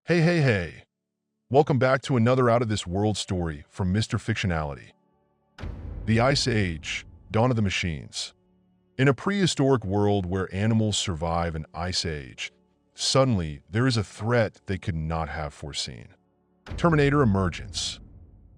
Hey, hey, hey. Welcome back to another Out of This World story from Mr. Fictionality. The Ice Age, Dawn of the Machines. In a prehistoric world where animals survive an ice age, suddenly there is a threat they could not have foreseen. Terminator emergence.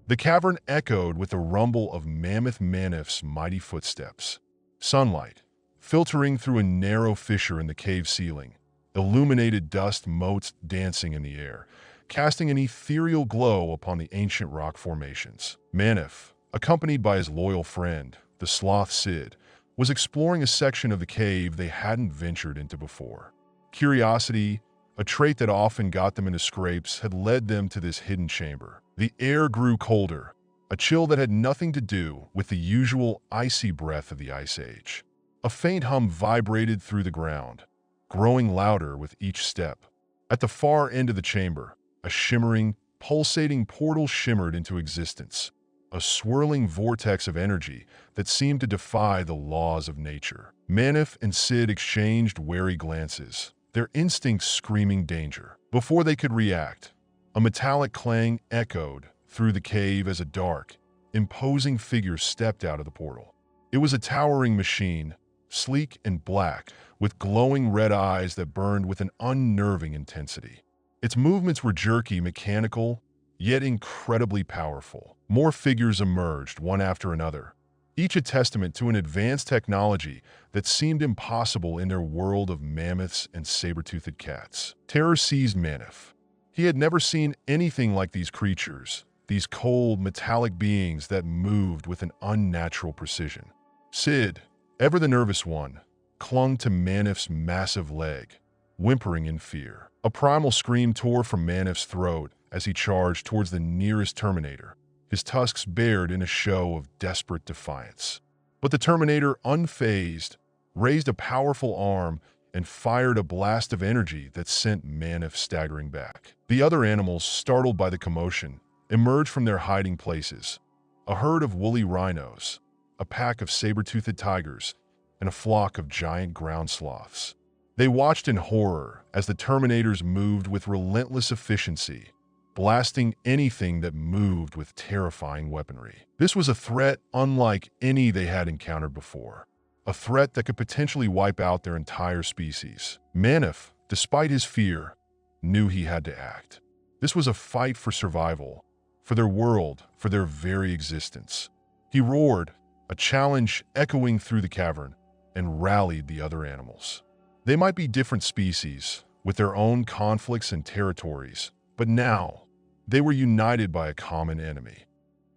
The cavern echoed with the rumble of mammoth Manif's mighty footsteps. Sunlight, filtering through a narrow fissure in the cave ceiling, illuminated dust motes dancing in the air, casting an ethereal glow upon the ancient rock formations. Manif, accompanied by his loyal friend, the sloth Sid, was exploring a section of the cave they hadn't ventured into before. Curiosity, a trait that often got them into scrapes, had led them to this hidden chamber. The air grew colder, a chill that had nothing to do with the usual icy breath of the Ice Age. A faint hum vibrated through the ground, growing louder with each step. At the far end of the chamber, a shimmering, pulsating portal shimmered into existence, a swirling vortex of energy that seemed to defy the laws of nature. Manif and Sid exchanged wary glances, their instincts screaming danger. Before they could react, a metallic clang echoed through the cave as a dark, imposing figure stepped out of the portal. It was a towering machine, sleek and black, with glowing red eyes that burned with an unnerving intensity. Its movements were jerky, mechanical, yet incredibly powerful. More figures emerged, one after another, each a testament to an advanced technology that seemed impossible in their world of mammoths and saber-toothed cats. Terror seized Manif. He had never seen anything like these creatures, these cold, metallic beings that moved with an unnatural precision. Sid, ever the nervous one, clung to Manif's massive leg, whimpering in fear. A primal scream tore from Manif's throat as he charged towards the nearest Terminator, his tusks bared in a show of desperate defiance. But the Terminator, unfazed, raised a powerful arm and fired a blast of energy that sent Manif staggering back. The other animals, startled by the commotion, emerged from their hiding places. A herd of woolly rhinos, a pack of saber-toothed tigers, and a flock of giant ground sloths. They watched in horror as the Terminators moved with relentless efficiency, blasting anything that moved with terrifying weaponry. This was a threat unlike any they had encountered before, a threat that could potentially wipe out their entire species. Manif, despite his fear, knew he had to act. This was a fight for survival, for their world, for their very existence. He roared, a challenge echoing through the cavern, and rallied the other animals. They might be different species, with their own conflicts and territories, but now they were united by a common enemy.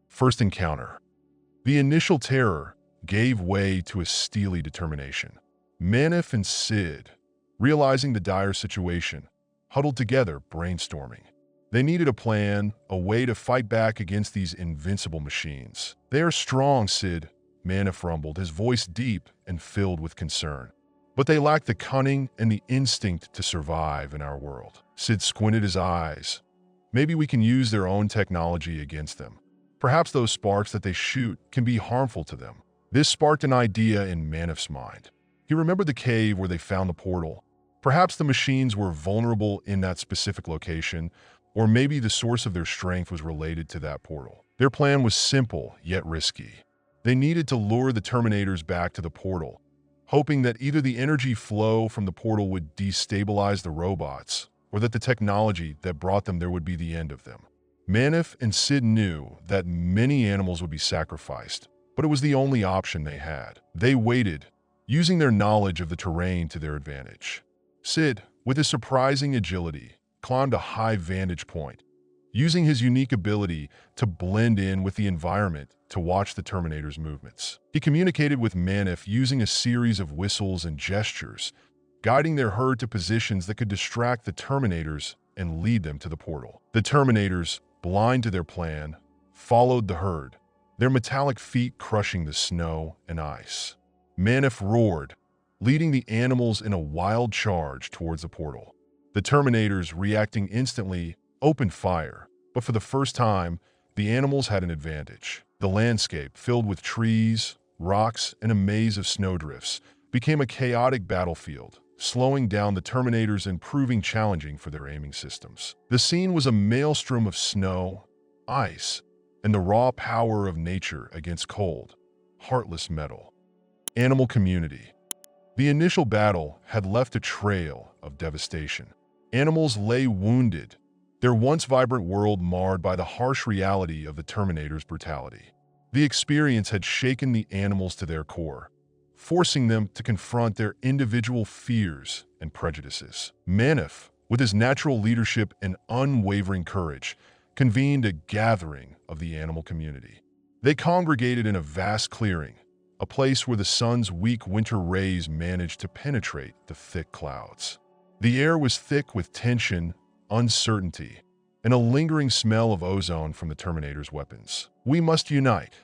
First encounter. The initial terror gave way to a steely determination. Manif and Sid, realizing the dire situation, huddled together, brainstorming. They needed a plan, a way to fight back against these invincible machines. "They are strong, Sid," Manif rumbled, his voice deep and filled with concern. "But they lack the cunning and the instinct to survive in our world." Sid squinted his eyes. "Maybe we can use their own technology against them. Perhaps those sparks that they shoot can be harmful to them." This sparked an idea in Manif's mind. He remembered the cave where they found the portal. Perhaps the machines were vulnerable in that specific location, or maybe the source of their strength was related to that portal. Their plan was simple, yet risky. They needed to lure the Terminators back to the portal, hoping that either the energy flow from the portal would destabilize the robots, or that the technology that brought them there would be the end of them. Manif and Sid knew that many animals would be sacrificed, but it was the only option they had. They waited, using their knowledge of the terrain to their advantage. Sid, with his surprising agility, climbed a high vantage point, using his unique ability to blend in with the environment to watch the Terminator's movements. He communicated with Manif using a series of whistles and gestures, guiding their herd to positions that could distract the Terminators and lead them to the portal. The Terminators, blind to their plan, followed the herd, their metallic feet crushing the snow and ice. Manif roared, leading the animals in a wild charge towards the portal. The Terminators, reacting instantly, opened fire, but for the first time, the animals had an advantage. The landscape, filled with trees, rocks, and a maze of snowdrifts, became a chaotic battlefield, slowing down the Terminators and proving challenging for their aiming systems. The scene was a maelstrom of snow, ice, and the raw power of nature against cold, heartless metal. Animal community. The initial battle had left a trail of devastation. Animals lay wounded, their once vibrant world marred by the harsh reality of the Terminator's brutality. The experience had shaken the animals to their core, forcing them to confront their individual fears and prejudices. Manif, with his natural leadership and unwavering courage, convened a gathering of the animal community. They congregated in a vast clearing, a place where the sun's weak winter rays managed to penetrate the thick clouds. The air was thick with tension, uncertainty, and a lingering smell of ozone from the Terminator's weapons. "We must unite,"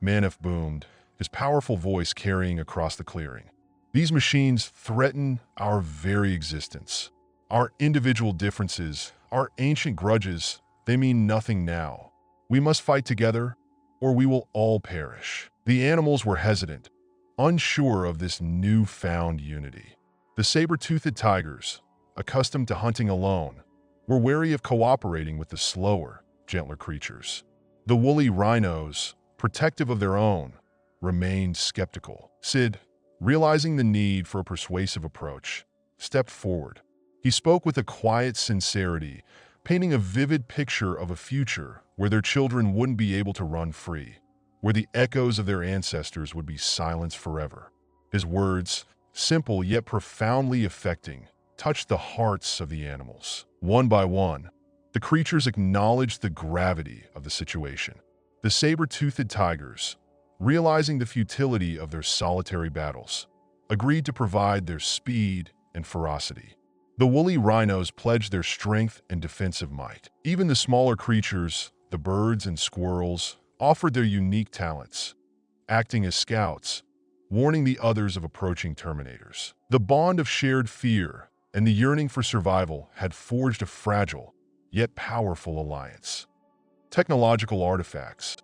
Manif boomed, his powerful voice carrying across the clearing. "These machines threaten our very existence. Our individual differences, our ancient grudges, they mean nothing now. We must fight together, or we will all perish." The animals were hesitant, unsure of this newfound unity. The saber-toothed tigers, accustomed to hunting alone, were wary of cooperating with the slower, gentler creatures. The woolly rhinos, protective of their own, remained skeptical. Sid, realizing the need for a persuasive approach, stepped forward. He spoke with a quiet sincerity, painting a vivid picture of a future where their children wouldn't be able to run free, where the echoes of their ancestors would be silenced forever. His words, simple yet profoundly affecting, touched the hearts of the animals. One by one, the creatures acknowledged the gravity of the situation. The saber-toothed tigers, realizing the futility of their solitary battles, agreed to provide their speed and ferocity. The woolly rhinos pledged their strength and defensive might. Even the smaller creatures, the birds and squirrels, offered their unique talents, acting as scouts, warning the others of approaching Terminators. The bond of shared fear and the yearning for survival had forged a fragile, yet powerful alliance. Technological artifacts.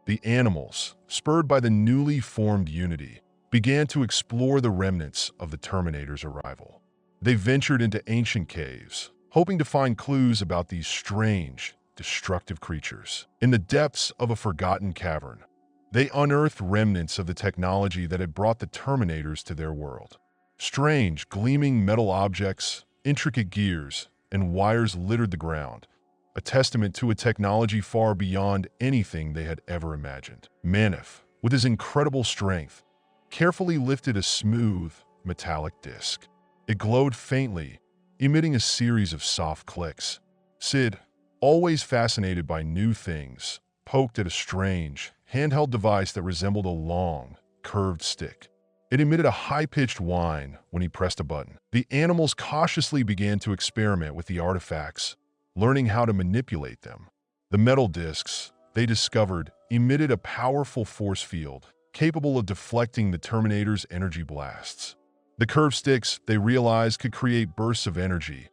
The animals, spurred by the newly formed unity, began to explore the remnants of the Terminator's arrival. They ventured into ancient caves, hoping to find clues about these strange, destructive creatures. In the depths of a forgotten cavern, they unearthed remnants of the technology that had brought the Terminators to their world. Strange, gleaming metal objects, intricate gears, and wires littered the ground, a testament to a technology far beyond anything they had ever imagined. Manif, with his incredible strength, carefully lifted a smooth, metallic disc. It glowed faintly, emitting a series of soft clicks. Sid, always fascinated by new things, poked at a strange, handheld device that resembled a long, curved stick. It emitted a high-pitched whine when he pressed a button. The animals cautiously began to experiment with the artifacts, learning how to manipulate them. The metal discs, they discovered, emitted a powerful force field, capable of deflecting the Terminator's energy blasts. The curved sticks, they realized, could create bursts of energy,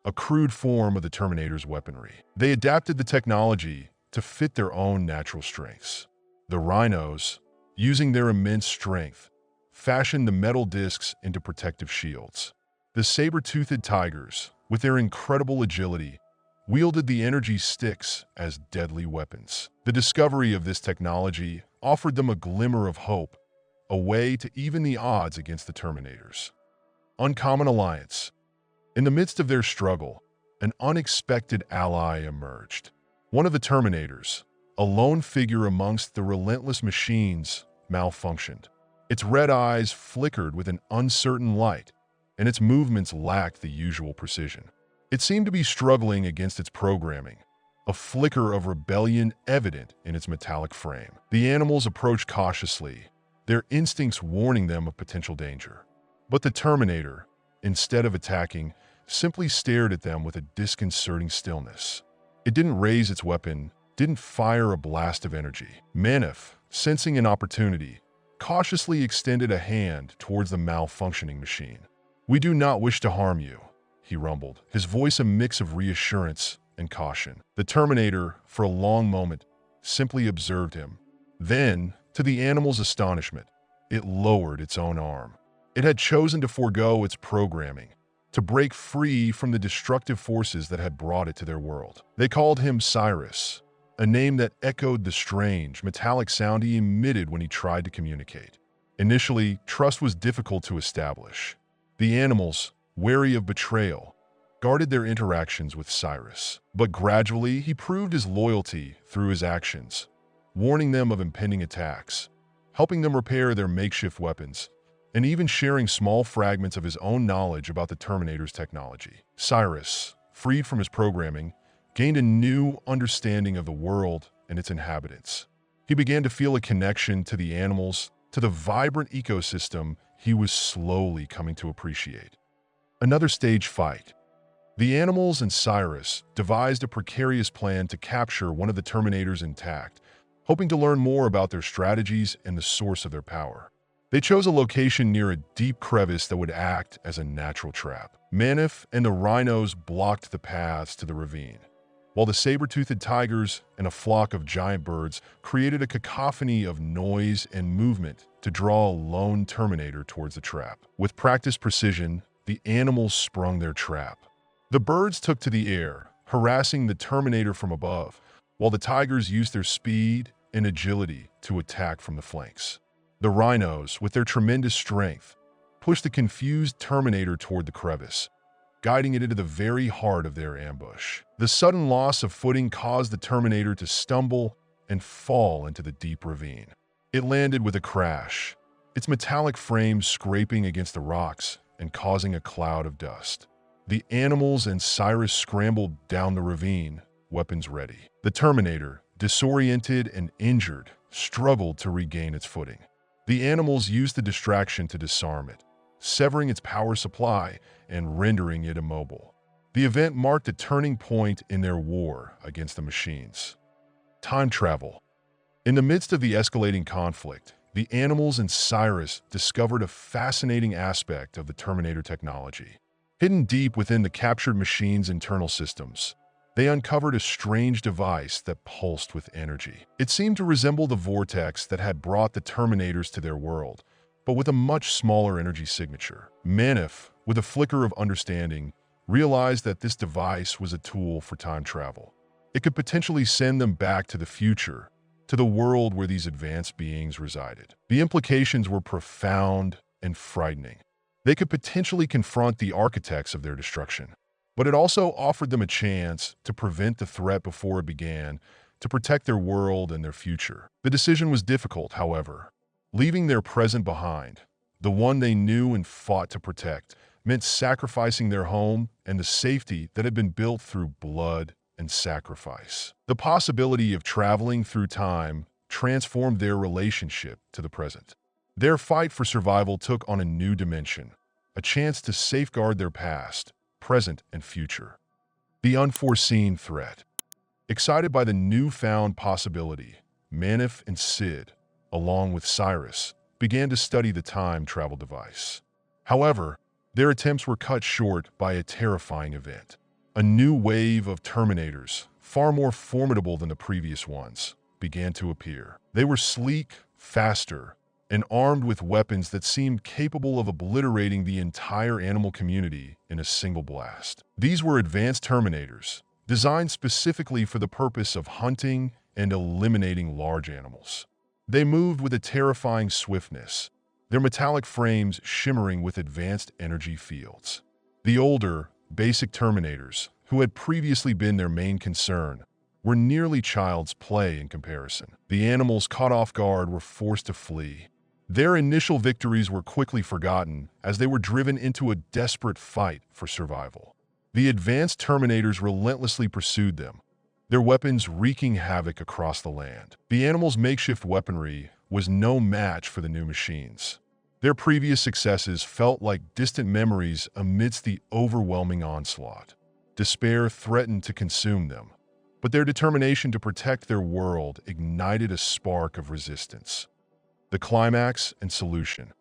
a crude form of the Terminator's weaponry. They adapted the technology to fit their own natural strengths. The rhinos, using their immense strength, fashioned the metal discs into protective shields. The saber-toothed tigers, with their incredible agility, wielded the energy sticks as deadly weapons. The discovery of this technology offered them a glimmer of hope, a way to even the odds against the Terminators. Uncommon alliance. In the midst of their struggle, an unexpected ally emerged. One of the Terminators, a lone figure amongst the relentless machines, malfunctioned. Its red eyes flickered with an uncertain light, and its movements lacked the usual precision. It seemed to be struggling against its programming, a flicker of rebellion evident in its metallic frame. The animals approached cautiously, their instincts warning them of potential danger. But the Terminator, instead of attacking, simply stared at them with a disconcerting stillness. It didn't raise its weapon, didn't fire a blast of energy. Manif, sensing an opportunity, cautiously extended a hand towards the malfunctioning machine. "We do not wish to harm you," he rumbled, his voice a mix of reassurance and caution. The Terminator, for a long moment, simply observed him. Then, to the animal's astonishment, it lowered its own arm. It had chosen to forego its programming, to break free from the destructive forces that had brought it to their world. They called him Cyrus, a name that echoed the strange, metallic sound he emitted when he tried to communicate. Initially, trust was difficult to establish. The animals, wary of betrayal, guarded their interactions with Cyrus. But gradually, he proved his loyalty through his actions, warning them of impending attacks, helping them repair their makeshift weapons, and even sharing small fragments of his own knowledge about the Terminator's technology. Cyrus, freed from his programming, gained a new understanding of the world and its inhabitants. He began to feel a connection to the animals, to the vibrant ecosystem he was slowly coming to appreciate. Another stage fight. The animals and Cyrus devised a precarious plan to capture one of the Terminators intact, hoping to learn more about their strategies and the source of their power. They chose a location near a deep crevice that would act as a natural trap. Manif and the rhinos blocked the paths to the ravine, while the saber-toothed tigers and a flock of giant birds created a cacophony of noise and movement to draw a lone Terminator towards the trap. With practiced precision, the animals sprung their trap. The birds took to the air, harassing the Terminator from above, while the tigers used their speed and agility to attack from the flanks. The rhinos, with their tremendous strength, pushed the confused Terminator toward the crevice, guiding it into the very heart of their ambush. The sudden loss of footing caused the Terminator to stumble and fall into the deep ravine. It landed with a crash, its metallic frame scraping against the rocks and causing a cloud of dust. The animals and Cyrus scrambled down the ravine, weapons ready. The Terminator, disoriented and injured, struggled to regain its footing. The animals used the distraction to disarm it, severing its power supply and rendering it immobile. The event marked a turning point in their war against the machines. Time travel. In the midst of the escalating conflict, the animals and Cyrus discovered a fascinating aspect of the Terminator technology. Hidden deep within the captured machine's internal systems, they uncovered a strange device that pulsed with energy. It seemed to resemble the vortex that had brought the Terminators to their world, but with a much smaller energy signature. Manif, with a flicker of understanding, realized that this device was a tool for time travel. It could potentially send them back to the future, to the world where these advanced beings resided. The implications were profound and frightening. They could potentially confront the architects of their destruction, but it also offered them a chance to prevent the threat before it began, to protect their world and their future. The decision was difficult, however. Leaving their present behind, the one they knew and fought to protect, meant sacrificing their home and the safety that had been built through blood and sacrifice. The possibility of traveling through time transformed their relationship to the present. Their fight for survival took on a new dimension, a chance to safeguard their past, present, and future. The unforeseen threat. Excited by the newfound possibility, Manif and Sid, along with Cyrus, began to study the time travel device. However, their attempts were cut short by a terrifying event. A new wave of Terminators, far more formidable than the previous ones, began to appear. They were sleek, faster, and armed with weapons that seemed capable of obliterating the entire animal community in a single blast. These were advanced Terminators, designed specifically for the purpose of hunting and eliminating large animals. They moved with a terrifying swiftness, their metallic frames shimmering with advanced energy fields. The older, basic Terminators, who had previously been their main concern, were nearly child's play in comparison. The animals caught off guard were forced to flee. Their initial victories were quickly forgotten as they were driven into a desperate fight for survival. The advanced Terminators relentlessly pursued them, their weapons wreaking havoc across the land. The animals' makeshift weaponry was no match for the new machines. Their previous successes felt like distant memories amidst the overwhelming onslaught. Despair threatened to consume them, but their determination to protect their world ignited a spark of resistance. The climax and solution.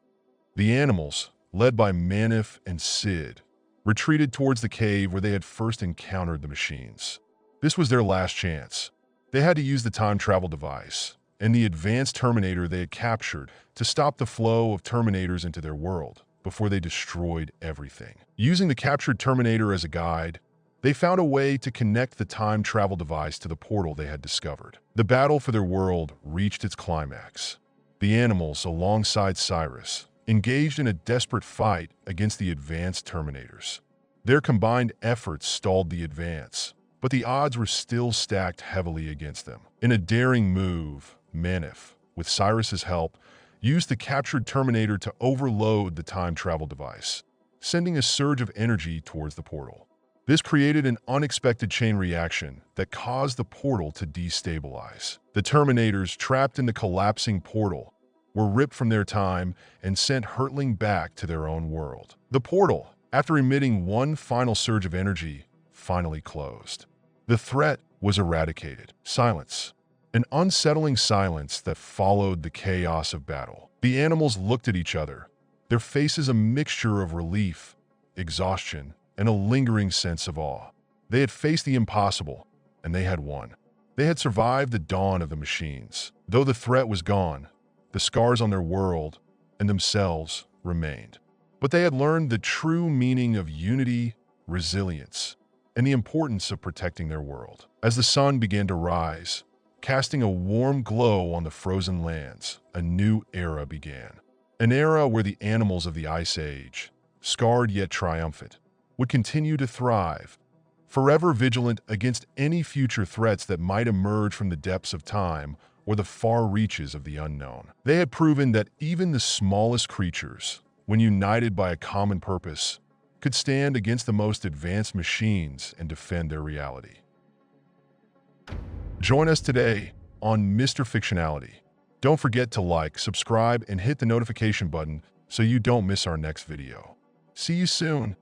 The animals, led by Manif and Sid, retreated towards the cave where they had first encountered the machines. This was their last chance. They had to use the time travel device and the advanced Terminator they had captured to stop the flow of Terminators into their world. before they destroyed everything. Using the captured Terminator as a guide, they found a way to connect the time travel device to the portal they had discovered. The battle for their world reached its climax. The animals, alongside Cyrus, engaged in a desperate fight against the advanced Terminators. Their combined efforts stalled the advance, but the odds were still stacked heavily against them. In a daring move, Manif, with Cyrus's help, used the captured Terminator to overload the time travel device, sending a surge of energy towards the portal. This created an unexpected chain reaction that caused the portal to destabilize. The Terminators, trapped in the collapsing portal, were ripped from their time and sent hurtling back to their own world. The portal, after emitting one final surge of energy, finally closed. The threat was eradicated. Silence. An unsettling silence that followed the chaos of battle. The animals looked at each other, their faces a mixture of relief, exhaustion, and a lingering sense of awe. They had faced the impossible, and they had won. They had survived the dawn of the machines. Though the threat was gone, the scars on their world and themselves remained. But they had learned the true meaning of unity, resilience, and the importance of protecting their world. As the sun began to rise, casting a warm glow on the frozen lands, a new era began. An era where the animals of the Ice Age, scarred yet triumphant, would continue to thrive, forever vigilant against any future threats that might emerge from the depths of time or the far reaches of the unknown. They had proven that even the smallest creatures, when united by a common purpose, could stand against the most advanced machines and defend their reality. Join us today on Mr. Fictionality. Don't forget to like, subscribe, and hit the notification button so you don't miss our next video. See you soon.